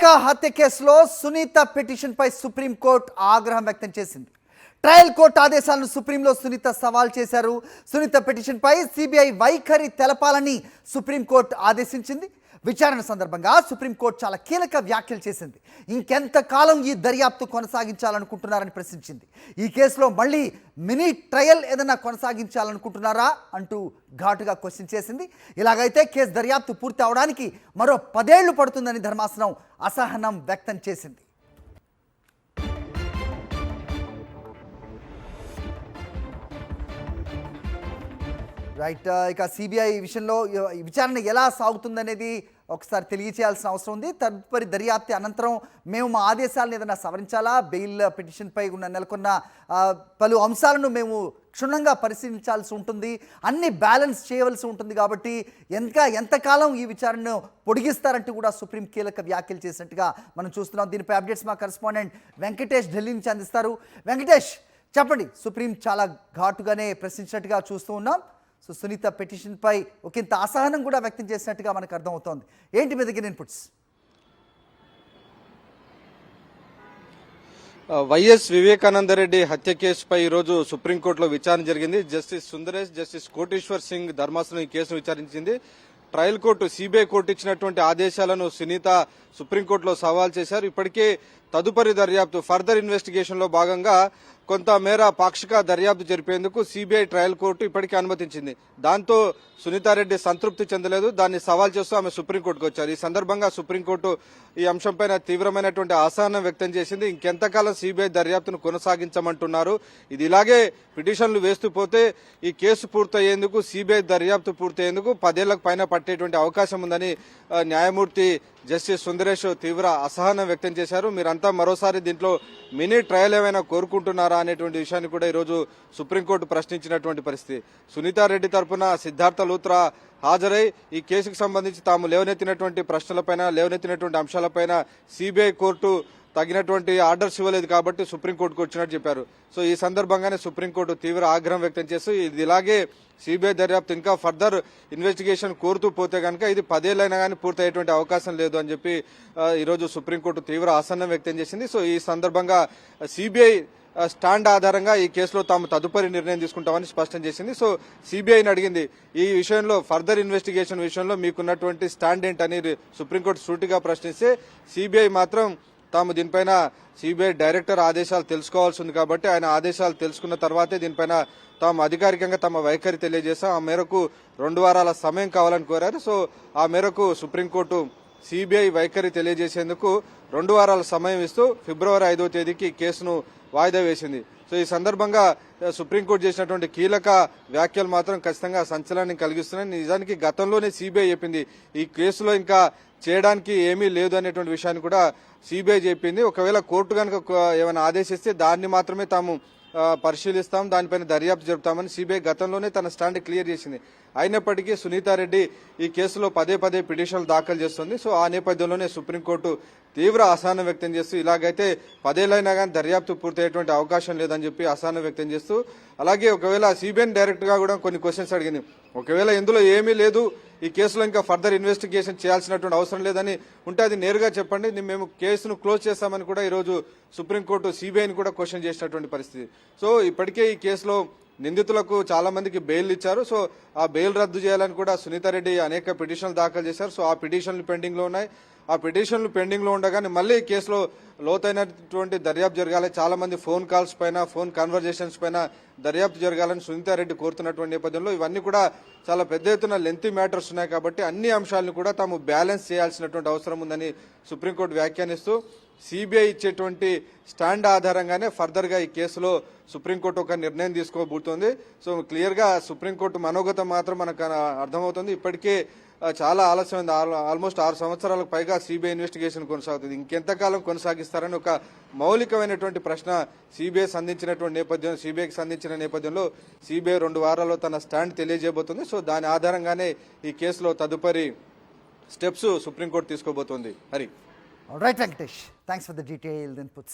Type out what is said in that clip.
వివేక హత్య కేసులో సునీత పిటిషన్పై సుప్రీంకోర్టు ఆగ్రహం వ్యక్తం చేసింది. ట్రయల్ కోర్టు ఆదేశాలను సుప్రీంలో సునీత సవాల్ చేశారు. సునీత పిటిషన్పై సిబిఐ వైఖరి తెలపాలని సుప్రీంకోర్టు ఆదేశించింది. విచారణ సందర్భంగా సుప్రీంకోర్టు చాలా కీలక వ్యాఖ్యలు చేసింది. ఇంకెంతకాలం ఈ దర్యాప్తు కొనసాగించాలనుకుంటున్నారని ప్రశ్నించింది. ఈ కేసులో మళ్ళీ మినీ ట్రయల్ ఏదైనా కొనసాగించాలనుకుంటున్నారా అంటూ ఘాటుగా క్వశ్చన్ చేసింది. ఇలాగైతే కేసు దర్యాప్తు పూర్తి అవడానికి మరో 10 ఏళ్లు పడుతుందని ధర్మాసనం అసహనం వ్యక్తం చేసింది. రైట్, ఇక సిబిఐ విషయంలో విచారణ ఎలా సాగుతుందనేది ఒకసారి తెలియచేయాల్సిన అవసరం ఉంది. తదుపరి దర్యాప్తు అనంతరం మేము మా ఆదేశాలను ఏదైనా సవరించాలా, బెయిల్ పిటిషన్పై నెలకొన్న పలు అంశాలను మేము క్షుణ్ణంగా పరిశీలించాల్సి ఉంటుంది, అన్ని బ్యాలెన్స్ చేయవలసి ఉంటుంది. కాబట్టి ఎంతకాలం ఈ విచారణను పొడిగిస్తారంటూ కూడా సుప్రీం కీలక వ్యాఖ్యలు చేసినట్టుగా మనం చూస్తున్నాం. దీనిపై అప్డేట్స్ మా కరెస్పాండెంట్ వెంకటేష్ ఢిల్లీ నుంచి అందిస్తారు. వెంకటేష్, చెప్పండి, సుప్రీం చాలా ఘాటుగానే ప్రశ్నించినట్టుగా చూస్తూ ఉన్నాం. సో సునీత పిటిషన్పై ఒకంత అసహనం కూడా వ్యక్తం చేసినట్టుగా మనకు అర్థమవుతోంది. ఏంటి మీ దగ్గర ఇన్పుట్స్? వైఎస్ వివేకానందరెడ్డి హత్య కేసుపై ఈరోజు సుప్రీంకోర్టులో విచారణ జరిగింది. జస్టిస్ సుందరేష్, జస్టిస్ కోటేశ్వర్ సింగ్ ధర్మాసనం ఈ కేసును విచారించింది. ట్రయల్ కోర్టు సిబిఐ కోర్టు ఇచ్చినటువంటి ఆదేశాలను సునీత సుప్రీంకోర్టులో సవాల్ చేశారు. ఇప్పటికే తదుపరి దర్యాప్తు ఫర్దర్ ఇన్వెస్టిగేషన్ లో భాగంగా కొంతమేర పాక్షిక దర్యాప్తు జరిపేందుకు సిబిఐ ట్రయల్ కోర్టు ఇప్పటికే అనుమతించింది. దాంతో సునీతారెడ్డి సంతృప్తి చెందలేదు. దాన్ని సవాల్ చేస్తూ ఆమె సుప్రీంకోర్టుకు వచ్చారు. ఈ సందర్భంగా సుప్రీంకోర్టు ఈ అంశంపైన తీవ్రమైనటువంటి అసహనం వ్యక్తం చేసింది. ఇంకెంతకాలం సిబిఐ దర్యాప్తును కొనసాగించమంటున్నారు, ఇది ఇలాగే పిటిషన్లు వేస్తూ పోతే ఈ కేసు పూర్తయ్యేందుకు, సిబిఐ దర్యాప్తు పూర్తయ్యేందుకు 10 ఏళ్లకు పైన పట్టేటువంటి అవకాశం ఉందని న్యాయమూర్తి జస్టిస్ సుందరేష్ తీవ్ర అసహనం వ్యక్తం చేశారు. మీరంతా మరోసారి దీంట్లో మినీ ట్రయల్ ఏమైనా కోరుకుంటున్నారా అనేటువంటి విషయాన్ని కూడా ఈరోజు సుప్రీంకోర్టు ప్రశ్నించినటువంటి పరిస్థితి. సునీతారెడ్డి తరపున సిద్ధార్థ లూత్రా హాజరై ఈ కేసుకు సంబంధించి తాము లేవనెత్తినటువంటి ప్రశ్నలపైన, లేవనెత్తినటువంటి అంశాలపైన సిబిఐ కోర్టు తగినటువంటి ఆర్డర్స్ ఇవ్వలేదు కాబట్టి సుప్రీంకోర్టుకు వచ్చినట్టు చెప్పారు. సో ఈ సందర్భంగానే సుప్రీంకోర్టు తీవ్ర ఆగ్రహం వ్యక్తం చేస్తూ ఇది ఇలాగే సిబిఐ దర్యాప్తు ఇంకా ఫర్దర్ ఇన్వెస్టిగేషన్ కోరుతూ పోతే కనుక ఇది 10 ఏళ్లైనా కానీ పూర్తయ్యేటువంటి అవకాశం లేదు అని చెప్పి ఈరోజు సుప్రీంకోర్టు తీవ్ర అసహనం వ్యక్తం చేసింది. సో ఈ సందర్భంగా సిబిఐ స్టాండ్ ఆధారంగా ఈ కేసులో తాము తదుపరి నిర్ణయం తీసుకుంటామని స్పష్టం చేసింది. సో సిబిఐని అడిగింది, ఈ విషయంలో ఫర్దర్ ఇన్వెస్టిగేషన్ విషయంలో మీకున్నటువంటి స్టాండ్ ఏంటని సుప్రీంకోర్టు సూటిగా ప్రశ్నిస్తే సిబిఐ మాత్రం తాము దీనిపైన సిబిఐ డైరెక్టర్ ఆదేశాలు తెలుసుకోవాల్సి ఉంది కాబట్టి ఆయన ఆదేశాలు తెలుసుకున్న తర్వాతే దీనిపైన తాము అధికారికంగా తమ వైఖరి తెలియజేస్తాం, ఆ మేరకు 2 వారాల సమయం కావాలని కోరారు. సో ఆ మేరకు సుప్రీంకోర్టు సిబిఐ వైఖరి తెలియజేసేందుకు 2 వారాల సమయం ఇస్తూ ఫిబ్రవరి 5వ తేదీకి కేసును వాయిదా వేసింది. సో ఈ సందర్భంగా సుప్రీంకోర్టు చేసినటువంటి కీలక వ్యాఖ్యలు మాత్రం ఖచ్చితంగా సంచలనాన్ని కలిగిస్తున్నాయి. నిజానికి గతంలోనే సిబిఐ చెప్పింది ఈ కేసులో ఇంకా చేయడానికి ఏమీ లేదు అనేటువంటి విషయాన్ని కూడా సిబిఐ చెప్పింది. ఒకవేళ కోర్టు కనుక ఏమైనా ఆదేశిస్తే దాన్ని మాత్రమే తాము పరిశీలిస్తాం, దానిపైన దర్యాప్తు జరుపుతామని సిబిఐ గతంలోనే తన స్టాండ్ క్లియర్ చేసింది. అయినప్పటికీ సునీతారెడ్డి ఈ కేసులో పదే పిటిషన్లు దాఖలు చేస్తుంది. సో ఆ నేపథ్యంలోనే సుప్రీంకోర్టు తీవ్ర అసహనం వ్యక్తం చేస్తూ ఇలాగైతే 10 ఏళ్లైనా కానీ దర్యాప్తు పూర్తయ్యేటువంటి అవకాశం లేదని చెప్పి అసహనం వ్యక్తం చేస్తూ, అలాగే ఒకవేళ సిబిఐని డైరెక్ట్ గా కూడా కొన్ని క్వశ్చన్స్ అడిగింది. ఒకవేళ ఇందులో ఏమీ లేదు, ఈ కేసులో ఇంకా ఫర్దర్ ఇన్వెస్టిగేషన్ చేయాల్సినటువంటి అవసరం లేదని ఉంటే అది నేరుగా చెప్పండి, మేము కేసును క్లోజ్ చేస్తామని కూడా ఈరోజు సుప్రీంకోర్టు సిబిఐని కూడా క్వశ్చన్ చేసినటువంటి పరిస్థితి. సో ఇప్పటికే ఈ కేసులో నిందితులకు చాలా మందికి బెయిల్ ఇచ్చారు. సో ఆ బెయిల్ రద్దు చేయాలని కూడా సునీతారెడ్డి అనేక పిటిషన్లు దాఖలు చేశారు. సో ఆ పిటిషన్లు పెండింగ్ లో ఉన్నాయి. ఆ పిటిషన్లు పెండింగ్ లో ఉండగానే మళ్ళీ కేసులో లోతైనటువంటి దర్యాప్తు జరగాలి, చాలా మంది ఫోన్ కాల్స్ పైన, ఫోన్ కన్వర్జేషన్స్ పైన దర్యాప్తు జరగాలని సునీతారెడ్డి కోరుతున్నటువంటి నేపథ్యంలో ఇవన్నీ కూడా చాలా పెద్ద ఎత్తున లెంతీ మ్యాటర్స్ ఉన్నాయి కాబట్టి అన్ని అంశాలను కూడా తాము బ్యాలెన్స్ చేయాల్సినటువంటి అవసరం ఉందని సుప్రీంకోర్టు వ్యాఖ్యానిస్తూ సిబిఐ ఇచ్చేటువంటి స్టాండ్ ఆధారంగానే ఫర్దర్ గా ఈ కేసులో సుప్రీంకోర్టు ఒక నిర్ణయం తీసుకోబోతోంది. సో క్లియర్ గా సుప్రీంకోర్టు మనోగతం మాత్రం మనకు అర్థమవుతుంది. ఇప్పటికే చాలా ఆలస్యమైంది. ఆల్మోస్ట్ 6 సంవత్సరాలకు పైగా సిబిఐ ఇన్వెస్టిగేషన్ కొనసాగుతుంది. ఇంకెంతకాలం కొనసాగిస్తారని ఒక మౌలికమైనటువంటి ప్రశ్న సిబిఐకి సంధించిన నేపథ్యంలో సిబిఐ 2 వారాల్లో తన స్టాండ్ తెలియజేయబోతుంది. సో దాని ఆధారంగానే ఈ కేసులో తదుపరి స్టెప్స్ సుప్రీంకోర్టు తీసుకోబోతోంది. Hari. All right, Venkatesh. Thanks for the detailed inputs.